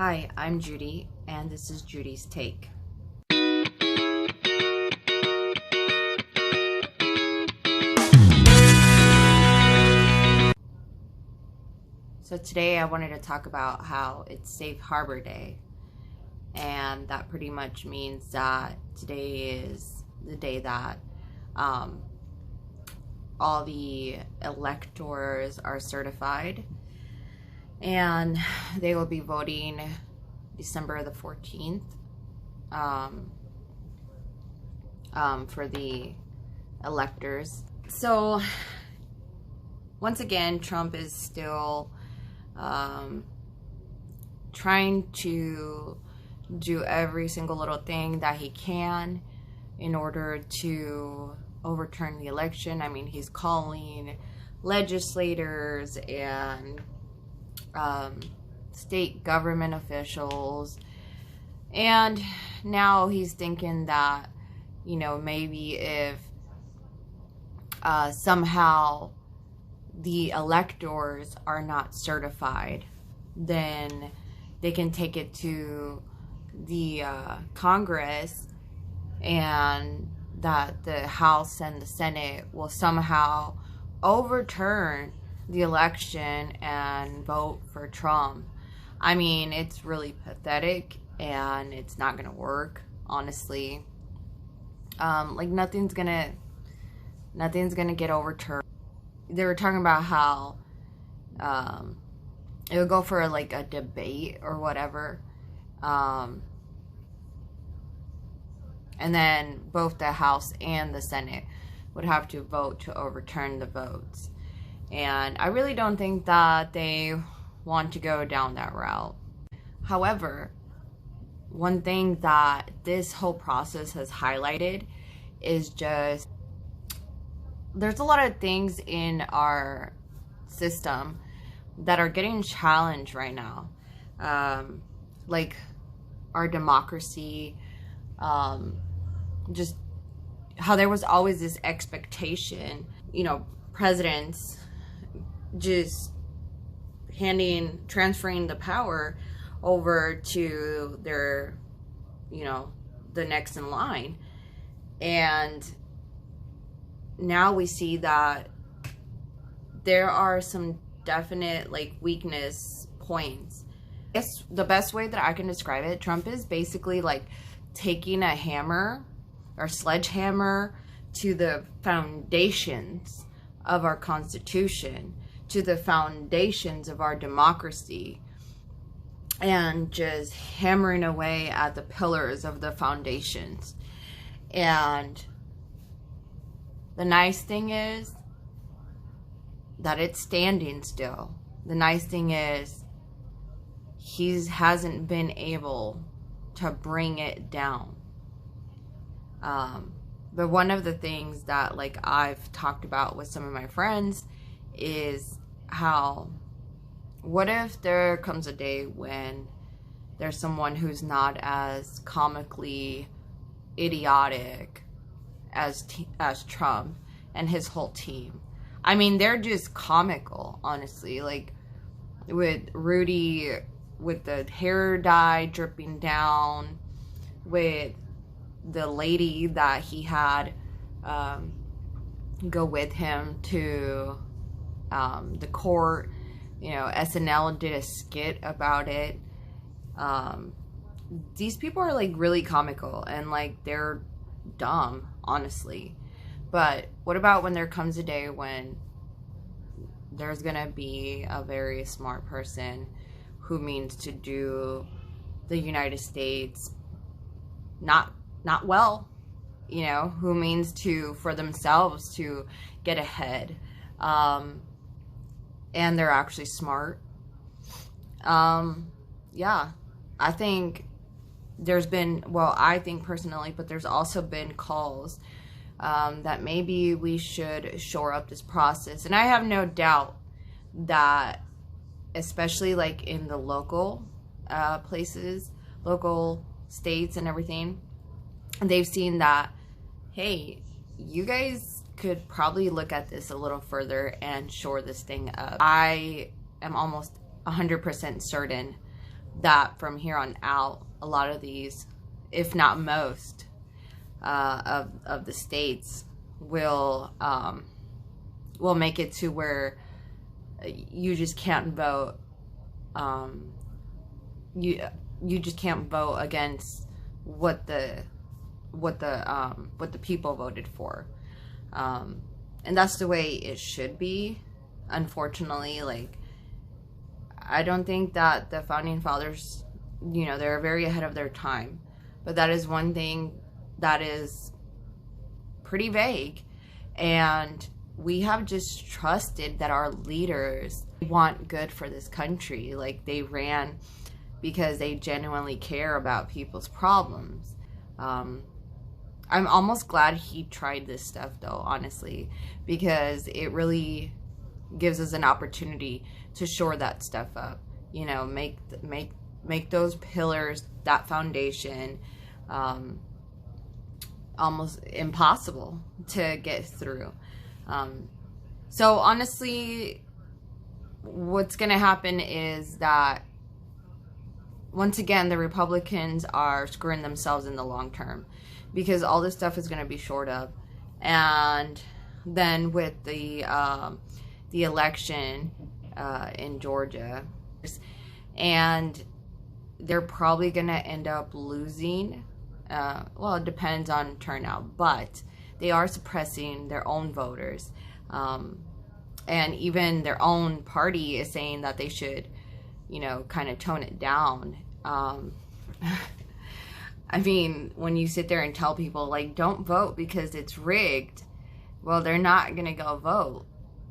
Hi, I'm Judy, and this is Judy's Take. So today I wanted to talk about how it's Safe Harbor Day, and that pretty much means that today is the day that all the electors are certified, and they will be voting December the 14th for the electors. So once again, Trump is still trying to do every single little thing that he can in order to overturn the election. I mean, he's calling legislators and state government officials, and now he's thinking that, you know, maybe if somehow the electors are not certified, then they can take it to the Congress, and that the House and the Senate will somehow overturn the election and vote for Trump. I mean, it's really pathetic, and it's not gonna work, honestly. Like nothing's gonna get overturned. They were talking about how it would go for like a debate or whatever, and then both the House and the Senate would have to vote to overturn the votes. And I really don't think that they want to go down that route. However, one thing that this whole process has highlighted is just there's a lot of things in our system that are getting challenged right now. Like our democracy, just how there was always this expectation, you know, presidents just transferring the power over to their, you know, the next in line. And now we see that there are some definite like weakness points. I guess the best way that I can describe it, Trump is basically like taking a hammer or sledgehammer to the foundations of our Constitution, to the foundations of our democracy, and just hammering away at the pillars of the foundations. And the nice thing is that it's standing still. The nice thing is he hasn't been able to bring it down. But one of the things that like I've talked about with some of my friends is how, what if there comes a day when there's someone who's not as comically idiotic as Trump and his whole team? I mean, they're just comical, honestly. Like with Rudy, with the hair dye dripping down, with the lady that he had go with him to the court. You know, SNL did a skit about it. These people are like really comical, and like they're dumb, honestly. But what about when there comes a day when there's gonna be a very smart person who means to do the United States not well, you know, who means to, for themselves, to get ahead, and they're actually smart. Yeah, I think there's been, well, I think personally, but there's also been calls that maybe we should shore up this process. And I have no doubt that, especially like in the local places, local states and everything, they've seen that, hey, you guys could probably look at this a little further and shore this thing up. I am almost 100% certain that from here on out, a lot of these, if not most, of the states will make it to where you just can't vote. You just can't vote against what the people voted for, and that's the way it should be. Unfortunately, like, I don't think that the founding fathers, they're very ahead of their time, but that is one thing that is pretty vague, and we have just trusted that our leaders want good for this country. Like, they ran because they genuinely care about people's problems. I'm almost glad he tried this stuff, though, honestly, because it really gives us an opportunity to shore that stuff up. Make those pillars, that foundation, almost impossible to get through. So honestly, what's gonna happen is that, once again, the Republicans are screwing themselves in the long term, because all this stuff is going to be shored up. And then with the election in Georgia, and they're probably going to end up losing. Well, it depends on turnout, but they are suppressing their own voters. And even their own party is saying that they should, kind of tone it down. I mean, when you sit there and tell people, like, don't vote because it's rigged, well, they're not going to go vote.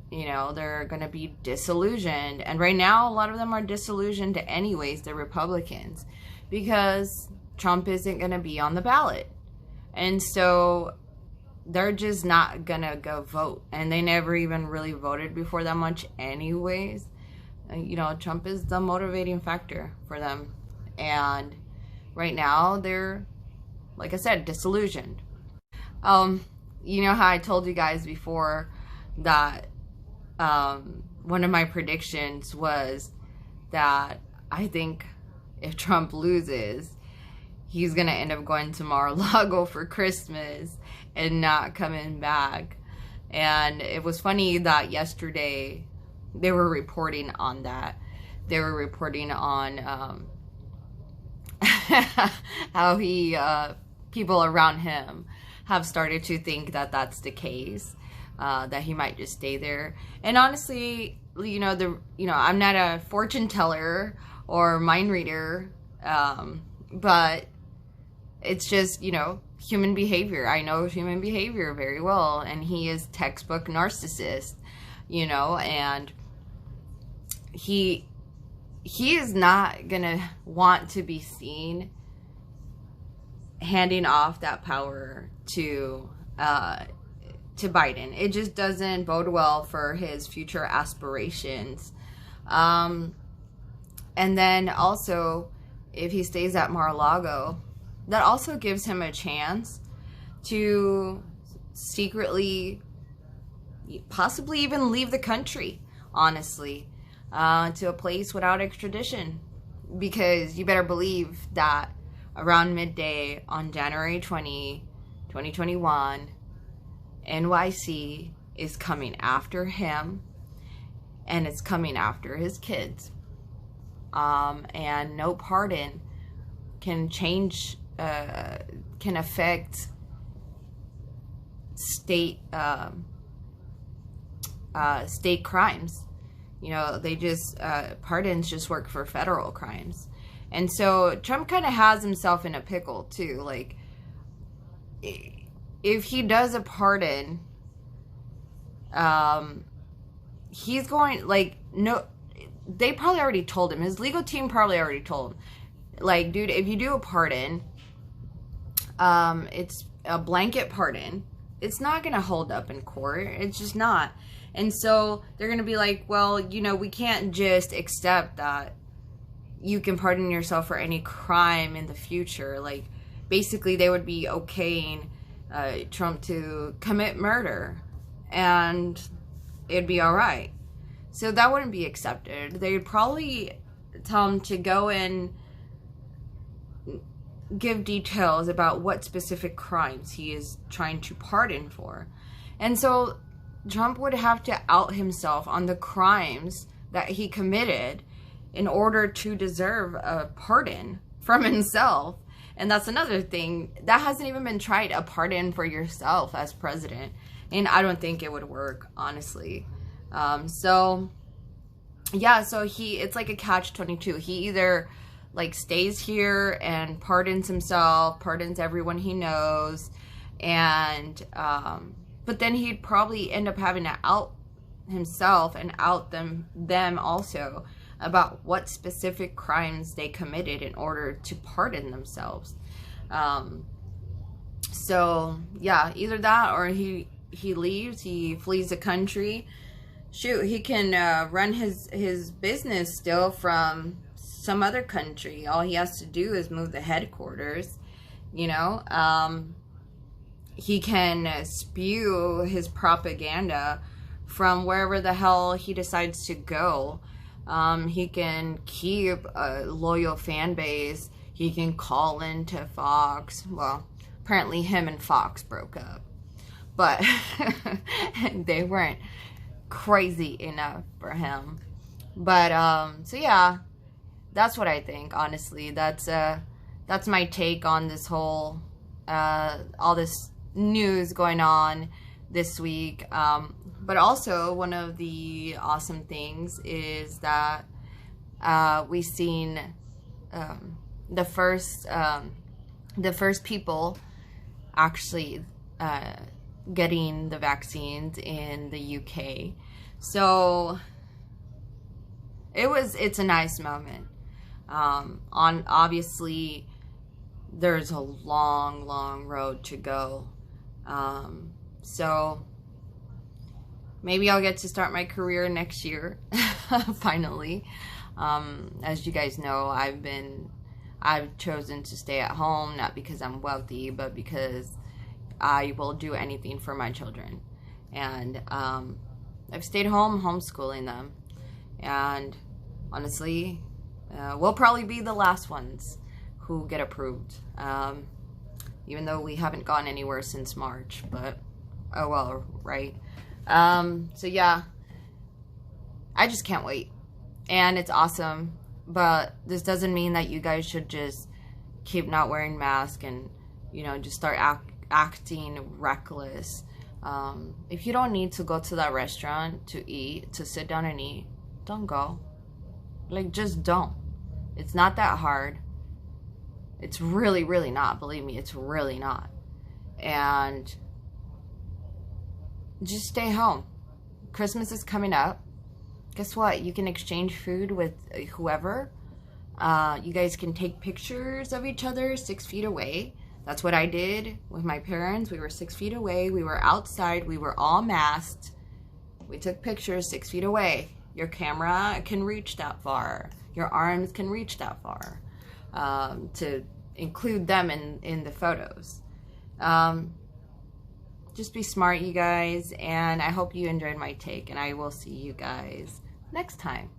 They're going to be disillusioned. And right now, a lot of them are disillusioned anyways, the Republicans, because Trump isn't going to be on the ballot. And so they're just not going to go vote. And they never even really voted before that much anyways. Trump is the motivating factor for them. And right now, they're, like I said, disillusioned. You know how I told you guys before that one of my predictions was that I think if Trump loses, he's going to end up going to Mar-a-Lago for Christmas and not coming back. And it was funny that yesterday they were reporting on that. They were reporting on how people around him have started to think that that's the case, that he might just stay there. And honestly, I'm not a fortune teller or mind reader, but it's just, human behavior. I know human behavior very well, and he is textbook narcissist, and he is not gonna want to be seen handing off that power to Biden. It just doesn't bode well for his future aspirations. And then also, if he stays at Mar-a-Lago, that also gives him a chance to secretly, possibly even leave the country, honestly, to a place without extradition. Because you better believe that around midday on January 20, 2021, NYC is coming after him, and it's coming after his kids. And no pardon can change, can affect state crimes. They just, pardons just work for federal crimes. And so Trump kind of has himself in a pickle too. Like, if he does a pardon, he's going, like, no, they probably already told him. His legal team probably already told him, like, dude, if you do a pardon, it's a blanket pardon. It's not going to hold up in court. It's just not. And so they're going to be like, well, we can't just accept that you can pardon yourself for any crime in the future. Like, basically, they would be okaying Trump to commit murder, and it'd be all right. So that wouldn't be accepted. They would probably tell him to go in give details about what specific crimes he is trying to pardon for. And so Trump would have to out himself on the crimes that he committed in order to deserve a pardon from himself. And that's another thing that hasn't even been tried, a pardon for yourself as president. And I don't think it would work, honestly. So it's like a catch-22. He either like stays here and pardons himself, pardons everyone he knows, and but then he'd probably end up having to out himself and out them also about what specific crimes they committed in order to pardon themselves. So yeah, either that or he leaves, he flees the country. Shoot, he can run his business still from some other country. All he has to do is move the headquarters, you know. He can spew his propaganda from wherever the hell he decides to go. He can keep a loyal fan base. He can call into Fox. Well, apparently him and Fox broke up, but they weren't crazy enough for him. But so yeah, that's what I think, honestly. That's my take on this whole all this news going on this week. But also, one of the awesome things is that we've seen the first people actually getting the vaccines in the UK. So it's a nice moment. Obviously there's a long road to go. So maybe I'll get to start my career next year, finally. As you guys know, I've chosen to stay at home, not because I'm wealthy, but because I will do anything for my children. And I've stayed home homeschooling them. And honestly, we'll probably be the last ones who get approved. Even though we haven't gone anywhere since March, but oh well, right? So yeah, I just can't wait. And it's awesome, but this doesn't mean that you guys should just keep not wearing masks and, you know, just start acting reckless. If you don't need to go to that restaurant to sit down and eat, don't go. Like, just don't. It's not that hard. It's really not. Believe me, it's really not. And just stay home. Christmas is coming up. Guess what? You can exchange food with whoever. You guys can take pictures of each other 6 feet away. That's what I did with my parents. We were 6 feet away. We were outside. We were all masked. We took pictures 6 feet away. Your camera can reach that far. Your arms can reach that far. To include them in the photos. Just be smart, you guys, and I hope you enjoyed my take, and I will see you guys next time.